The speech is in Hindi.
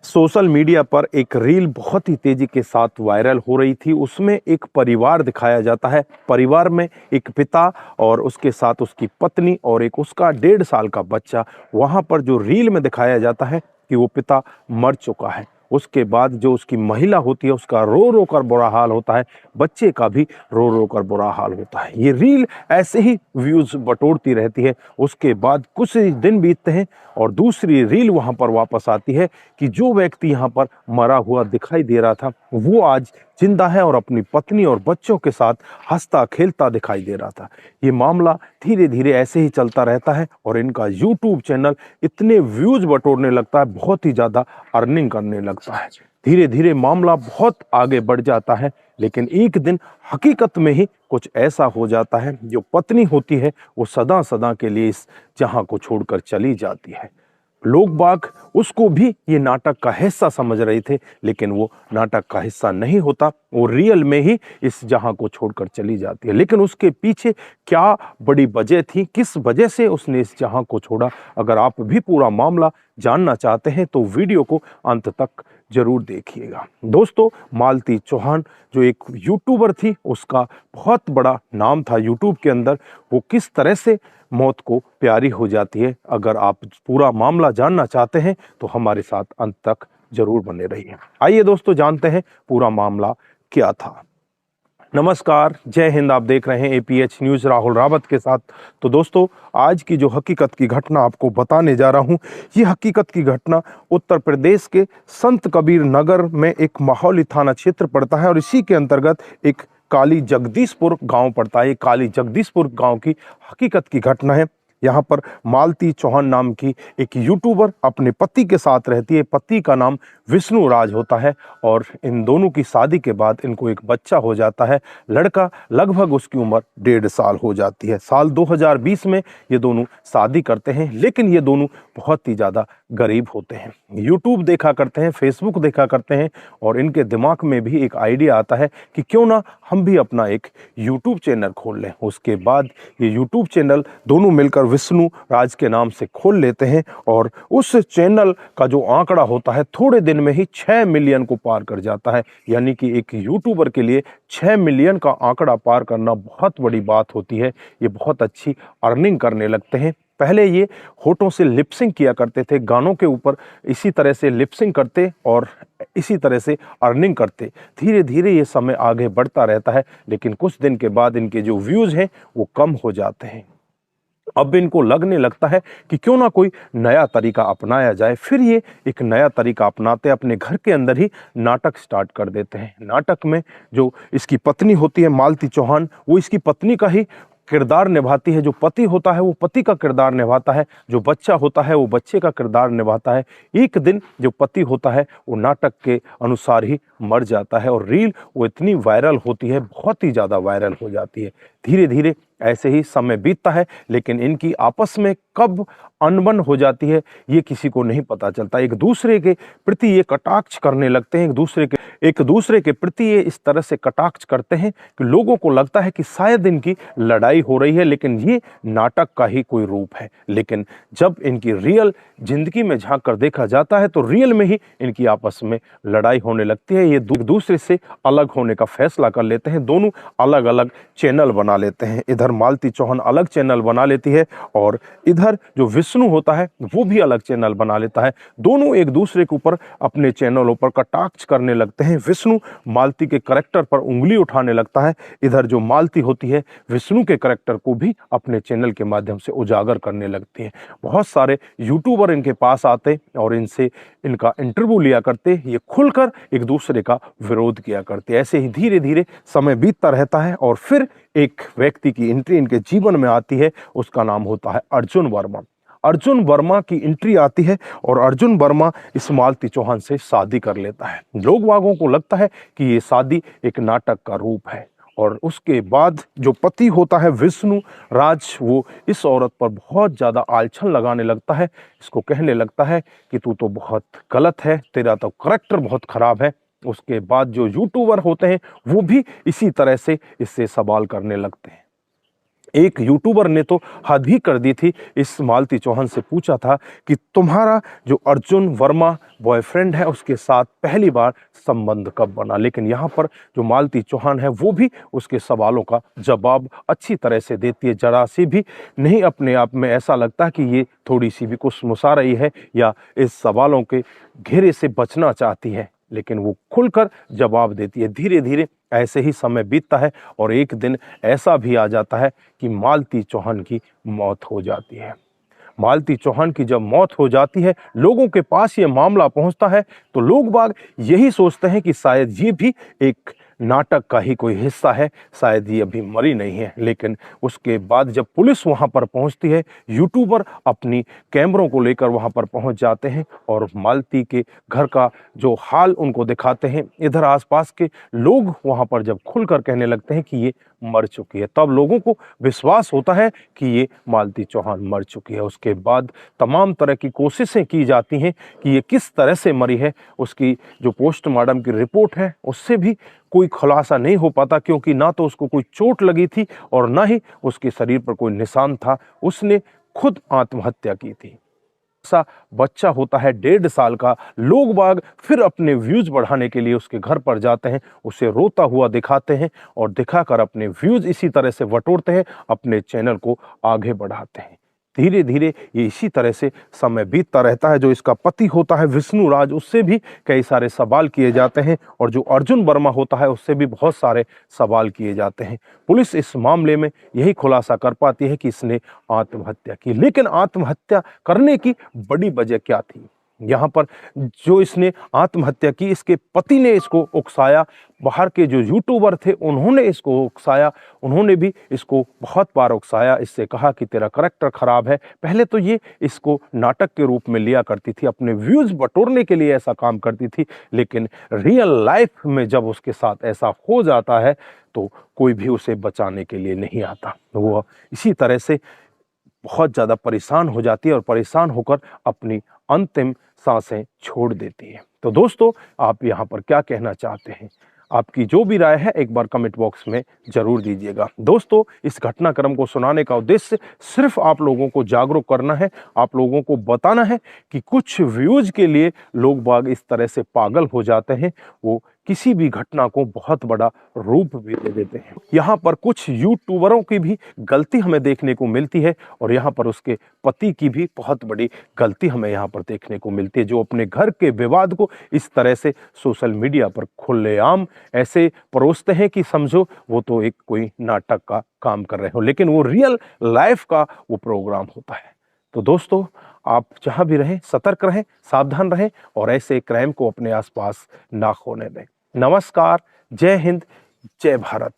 सोशल मीडिया पर एक रील बहुत ही तेजी के साथ वायरल हो रही थी। उसमें एक परिवार दिखाया जाता है। परिवार में एक पिता और उसके साथ उसकी पत्नी और एक उसका 1.5 साल का बच्चा। वहां पर जो रील में दिखाया जाता है कि वो पिता मर चुका है। उसके बाद जो उसकी महिला होती है उसका रो रो कर बुरा हाल होता है, बच्चे का भी रो रो कर बुरा हाल होता है। ये रील ऐसे ही व्यूज बटोरती रहती है। उसके बाद कुछ दिन बीतते हैं और दूसरी रील वहां पर वापस आती है कि जो व्यक्ति यहाँ पर मरा हुआ दिखाई दे रहा था वो आज जिंदा है और अपनी पत्नी और बच्चों के साथ हंसता खेलता दिखाई दे रहा था। ये मामला धीरे धीरे ऐसे ही चलता रहता है और इनका यूट्यूब चैनल इतने व्यूज बटोरने लगता है, बहुत ही ज्यादा अर्निंग करने लगता है। धीरे धीरे मामला बहुत आगे बढ़ जाता है, लेकिन एक दिन हकीकत में ही कुछ ऐसा हो जाता है, जो पत्नी होती है वो सदा सदा के लिए इस जहां को छोड़कर चली जाती है। लोग बाग उसको भी ये नाटक का हिस्सा समझ रहे थे, लेकिन वो नाटक का हिस्सा नहीं होता। वो रियल में ही इस जहां को छोड़कर चली जाती है। लेकिन उसके पीछे क्या बड़ी वजह थी, किस वजह से उसने इस जहां को छोड़ा, अगर आप भी पूरा मामला जानना चाहते हैं तो वीडियो को अंत तक जरूर देखिएगा। दोस्तों, मालती चौहान जो एक यूट्यूबर थी, उसका बहुत बड़ा नाम था यूट्यूब के अंदर। वो किस तरह से मौत को प्यारी हो जाती है, अगर आप पूरा मामला जानना चाहते हैं तो हमारे साथ अंत तक जरूर बने रहिए। आइए दोस्तों, जानते हैं पूरा मामला क्या था। नमस्कार, जय हिंद। आप देख रहे हैं एपीएच न्यूज राहुल रावत के साथ। तो दोस्तों, आज की जो हकीकत की घटना आपको बताने जा रहा हूं, ये हकीकत की घटना उत्तर प्रदेश के संत कबीर नगर में एक माहौली थाना क्षेत्र पड़ता है और इसी के अंतर्गत एक काली जगदीशपुर गांव पड़ता है। काली जगदीशपुर गांव की हकीकत की घटना है। यहाँ पर मालती चौहान नाम की एक यूट्यूबर अपने पति के साथ रहती है। पति का नाम विष्णु राज होता है और इन दोनों की शादी के बाद इनको एक बच्चा हो जाता है। लड़का लगभग उसकी उम्र 1.5 साल हो जाती है। साल 2020 में ये दोनों शादी करते हैं, लेकिन ये दोनों बहुत ही ज़्यादा गरीब होते हैं। यूट्यूब देखा करते हैं, फेसबुक देखा करते हैं और इनके दिमाग में भी एक आइडिया आता है कि क्यों ना हम भी अपना एक यूट्यूब चैनल खोल लें। उसके बाद ये यूट्यूब चैनल दोनों मिलकर विष्णु राज के नाम से खोल लेते हैं और उस चैनल का जो आंकड़ा होता है थोड़े दिन में ही 6 मिलियन को पार कर जाता है। यानी कि एक यूट्यूबर के लिए 6 मिलियन का आंकड़ा पार करना बहुत बड़ी बात होती है। ये बहुत अच्छी अर्निंग करने लगते हैं। पहले ये होठों से लिपसिंग किया करते थे, गानों के ऊपर इसी तरह से लिपसिंग करते और इसी तरह से अर्निंग करते। धीरे धीरे ये समय आगे बढ़ता रहता है, लेकिन कुछ दिन के बाद इनके जो व्यूज हैं वो कम हो जाते हैं। अब इनको लगने लगता है कि क्यों ना कोई नया तरीका अपनाया जाए। फिर ये एक नया तरीका अपनाते हैं, अपने घर के अंदर ही नाटक स्टार्ट कर देते हैं। नाटक में जो इसकी पत्नी होती है मालती चौहान, वो इसकी पत्नी का ही किरदार निभाती है। जो पति होता है वो पति का किरदार निभाता है, जो बच्चा होता है वो बच्चे का किरदार निभाता है। एक दिन जो पति होता है वो नाटक के अनुसार ही मर जाता है और रील वो इतनी वायरल होती है, बहुत ही ज़्यादा वायरल हो जाती है। धीरे धीरे ऐसे ही समय बीतता है, लेकिन इनकी आपस में कब अनबन हो जाती है ये किसी को नहीं पता चलता। एक दूसरे के प्रति ये कटाक्ष करने लगते हैं, एक दूसरे के प्रति ये इस तरह से कटाक्ष करते हैं कि लोगों को लगता है कि शायद इनकी लड़ाई हो रही है, लेकिन ये नाटक का ही कोई रूप है। लेकिन जब इनकी रियल जिंदगी में झांक कर देखा जाता है तो रियल में ही इनकी आपस में लड़ाई होने लगती है। ये एक दूसरे से अलग होने का फैसला कर लेते हैं। दोनों अलग अलग चैनल बना लेते हैं। इधर मालती चौहान अलग चैनल बना लेती है और इधर जो विष्णु होता है वो भी अलग चैनल बना लेता है। दोनों एक दूसरे के ऊपर अपने चैनलों पर कटाक्ष करने लगते हैं। विष्णु मालती के करैक्टर पर उंगली उठाने लगता है। इधर जो मालती होती है विष्णु के करैक्टर को भी अपने चैनल के माध्यम से उजागर करने लगती है। बहुत सारे यूट्यूबर इनके पास आते और इनसे इनका इंटरव्यू लिया करते। ये खुलकर एक दूसरे का विरोध किया करते। ऐसे ही धीरे धीरे समय बीतता रहता है और फिर एक व्यक्ति की एंट्री इनके जीवन में आती है। उसका नाम होता है अर्जुन वर्मा। अर्जुन वर्मा की एंट्री आती है और अर्जुन वर्मा इस मालती चौहान से शादी कर लेता है। लोग वागों को लगता है कि ये शादी एक नाटक का रूप है और उसके बाद जो पति होता है विष्णु राज, वो इस औरत पर बहुत ज़्यादा आलछन लगाने लगता है। इसको कहने लगता है कि तू तो बहुत गलत है, तेरा तो करैक्टर बहुत खराब है। उसके बाद जो यूट्यूबर होते हैं वो भी इसी तरह से इससे सवाल करने लगते हैं। एक यूट्यूबर ने तो हद ही कर दी थी, इस मालती चौहान से पूछा था कि तुम्हारा जो अर्जुन वर्मा बॉयफ्रेंड है उसके साथ पहली बार संबंध कब बना। लेकिन यहाँ पर जो मालती चौहान है वो भी उसके सवालों का जवाब अच्छी तरह से देती है, जरा सी भी नहीं अपने आप में ऐसा लगता है कि ये थोड़ी सी भी कुछ मुसा रही है या इस सवालों के घेरे से बचना चाहती है, लेकिन वो खुलकर जवाब देती है। धीरे धीरे ऐसे ही समय बीतता है और एक दिन ऐसा भी आ जाता है कि मालती चौहान की मौत हो जाती है। मालती चौहान की जब मौत हो जाती है, लोगों के पास ये मामला पहुंचता है तो लोग बाग यही सोचते हैं कि शायद ये भी एक नाटक का ही कोई हिस्सा है, शायद ये अभी मरी नहीं है। लेकिन उसके बाद जब पुलिस वहां पर पहुंचती है, यूट्यूबर अपनी कैमरों को लेकर वहां पर पहुंच जाते हैं और मालती के घर का जो हाल उनको दिखाते हैं। इधर आसपास के लोग वहां पर जब खुलकर कहने लगते हैं कि ये मर चुकी है, तब लोगों को विश्वास होता है कि ये मालती चौहान मर चुकी है। उसके बाद तमाम तरह की कोशिशें की जाती हैं कि ये किस तरह से मरी है। उसकी जो पोस्टमार्टम की रिपोर्ट है उससे भी कोई खुलासा नहीं हो पाता, क्योंकि ना तो उसको कोई चोट लगी थी और ना ही उसके शरीर पर कोई निशान था। उसने खुद आत्महत्या की थी। सा बच्चा होता है 1.5 साल का, लोग बाग फिर अपने व्यूज बढ़ाने के लिए उसके घर पर जाते हैं, उसे रोता हुआ दिखाते हैं और दिखाकर अपने व्यूज इसी तरह से बटोरते हैं, अपने चैनल को आगे बढ़ाते हैं। धीरे धीरे ये इसी तरह से समय बीतता रहता है। जो इसका पति होता है विष्णु राज, उससे भी कई सारे सवाल किए जाते हैं और जो अर्जुन वर्मा होता है उससे भी बहुत सारे सवाल किए जाते हैं। पुलिस इस मामले में यही खुलासा कर पाती है कि इसने आत्महत्या की। लेकिन आत्महत्या करने की बड़ी वजह क्या थी? यहाँ पर जो इसने आत्महत्या की, इसके पति ने इसको उकसाया, बाहर के जो यूट्यूबर थे उन्होंने इसको उकसाया, उन्होंने भी इसको बहुत बार उकसाया, इससे कहा कि तेरा करैक्टर खराब है। पहले तो ये इसको नाटक के रूप में लिया करती थी, अपने व्यूज बटोरने के लिए ऐसा काम करती थी, लेकिन रियल लाइफ में जब उसके साथ ऐसा हो जाता है तो कोई भी उसे बचाने के लिए नहीं आता। वो इसी तरह से बहुत ज़्यादा परेशान हो जाती है और परेशान होकर अपनी अंतिम सांसें छोड़ देती है। तो दोस्तों, आप यहाँ पर क्या कहना चाहते हैं? आपकी जो भी राय है एक बार कमेंट बॉक्स में जरूर दीजिएगा। दोस्तों, इस घटनाक्रम को सुनाने का उद्देश्य सिर्फ आप लोगों को जागरूक करना है, आप लोगों को बताना है कि कुछ व्यूज के लिए लोग बाग इस तरह से पागल हो जाते हैं, वो किसी भी घटना को बहुत बड़ा रूप भी दे देते हैं। यहाँ पर कुछ यूट्यूबरों की भी गलती हमें देखने को मिलती है और यहाँ पर उसके पति की भी बहुत बड़ी गलती हमें यहाँ पर देखने को मिलती है, जो अपने घर के विवाद को इस तरह से सोशल मीडिया पर खुलेआम ऐसे परोसते हैं कि समझो वो तो एक कोई नाटक का काम कर रहे हो, लेकिन वो रियल लाइफ का वो प्रोग्राम होता है। तो दोस्तों, आप जहां भी रहें सतर्क रहें, सावधान रहें और ऐसे क्राइम को अपने आसपास ना होने दें। नमस्कार, जय हिंद, जय भारत।